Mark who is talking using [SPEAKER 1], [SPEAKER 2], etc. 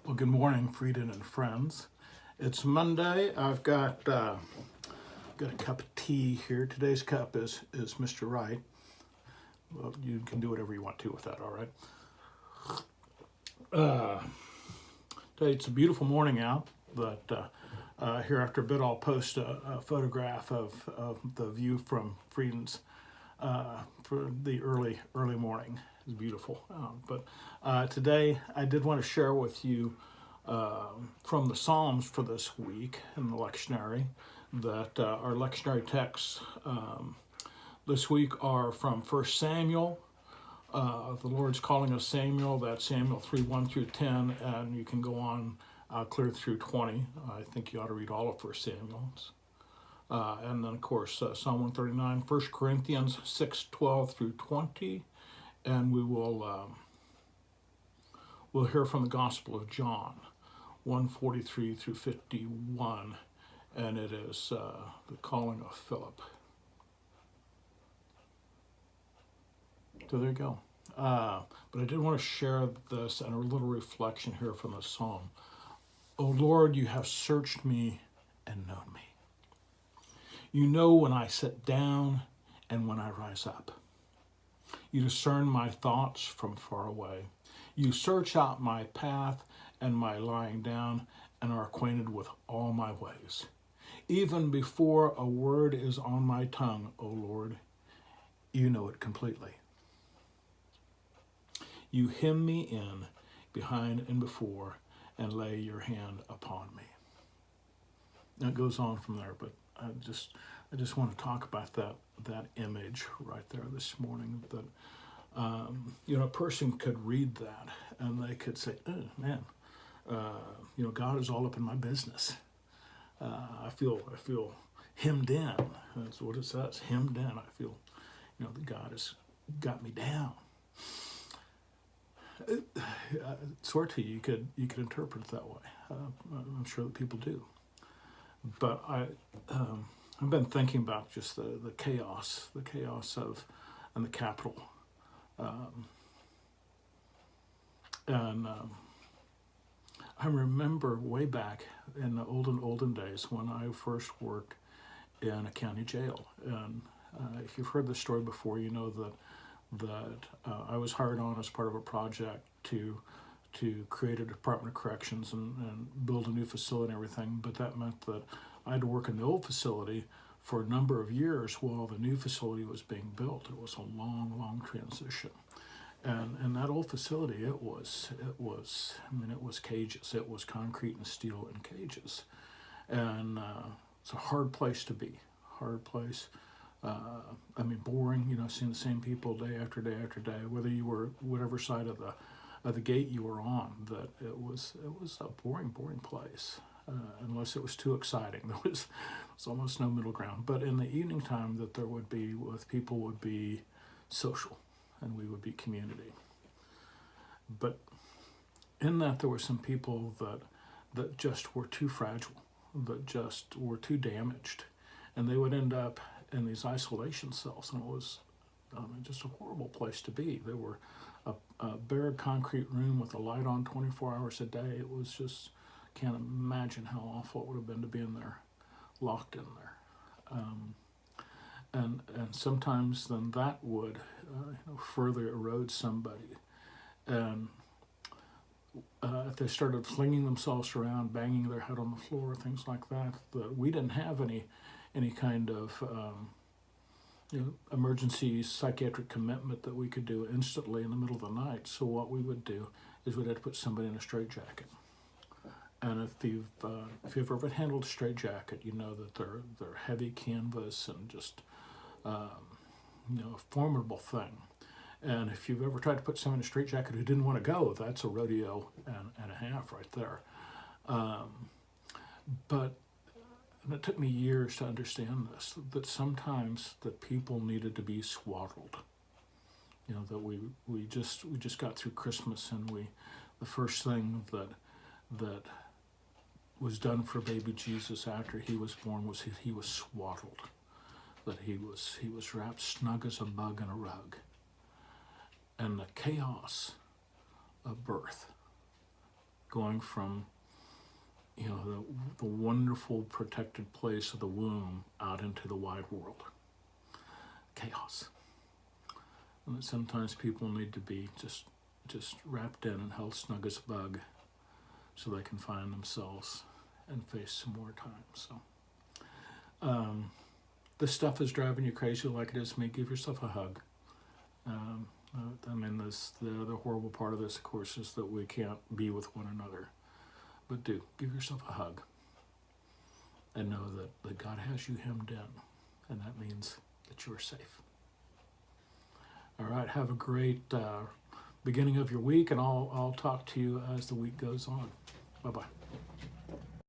[SPEAKER 1] Well, good morning, Frieden and friends. It's Monday. I've got a cup of tea here. Today's cup is Mr. Right. Well, you can do whatever you want to with that. All right. Today it's a beautiful morning out. But here after a bit, I'll post a photograph of the view from Frieden's for the early morning. It's beautiful. But today I did want to share with you from the Psalms for this week in the lectionary that our lectionary texts this week are from 1 Samuel. The Lord's calling us Samuel. That's Samuel 3 1 through 10, and you can go on clear through 20. I think you ought to read all of 1 Samuel. And then, of course, Psalm 139, 1 Corinthians 6 12 through 20, and we'll hear from the Gospel of John 143 through 51, and it is the calling of Philip. So there you go. But I did want to share this and a little reflection here from the psalm. O Lord, you have searched me and known me. You know when I sit down and when I rise up. You discern my thoughts from far away. You search out my path and my lying down and are acquainted with all my ways. Even before a word is on my tongue, O Lord, you know it completely. You hem me in behind and before and lay your hand upon me. Now it goes on from there, but I just want to talk about that image right there this morning. That a person could read that and they could say, "Oh man, God is all up in my business. I feel hemmed in." That's what it says, hemmed in. I feel, that God has got me down. Sort of, you could interpret it that way. I'm sure that people do. But I've been thinking about just the chaos of and the Capitol, and I remember way back in the olden days when I first worked in a county jail, and if you've heard this story before, you know that I was hired on as part of a project to create a Department of Corrections and build a new facility and everything, but that meant that I had to work in the old facility for a number of years while the new facility was being built. It was a long transition. And that old facility, it was cages. It was concrete and steel in cages. And it's a hard place to be, hard place. Boring, seeing the same people day after day after day, whether you were whatever side of the gate you were on, that it was a boring place, unless it was too exciting. There was almost no middle ground. But in the evening time that there would be with people would be social, and we would be community. But in that there were some people that just were too fragile, that just were too damaged, and they would end up in these isolation cells, and it was just a horrible place to be. They were a bare concrete room with a light on 24 hours a day. It was just, can't imagine how awful it would have been to be in there, locked in there. And sometimes then that would further erode somebody. And if they started flinging themselves around, banging their head on the floor, things like that, we didn't have any kind of emergency psychiatric commitment that we could do instantly in the middle of the night. So what we would do is we'd have to put somebody in a straitjacket. And if you've ever handled a straitjacket, you know that they're heavy canvas and just a formidable thing. And if you've ever tried to put someone in a straitjacket who didn't want to go, that's a rodeo and a half right there. But and it took me years to understand this, that sometimes that people needed to be swaddled. That we just got through Christmas, and the first thing that was done for baby Jesus after he was born was he was swaddled, that he was wrapped snug as a bug in a rug. And the chaos of birth going from, you know, the wonderful protected place of the womb out into the wide world. Chaos. And that sometimes people need to be just wrapped in and held snug as a bug so they can find themselves and face some more time. So this stuff is driving you crazy like it is me. Give yourself a hug. The other horrible part of this, of course, is that we can't be with one another. But do, give yourself a hug. And know that God has you hemmed in. And that means that you're safe. All right, have a great beginning of your week, and I'll talk to you as the week goes on. Bye-bye.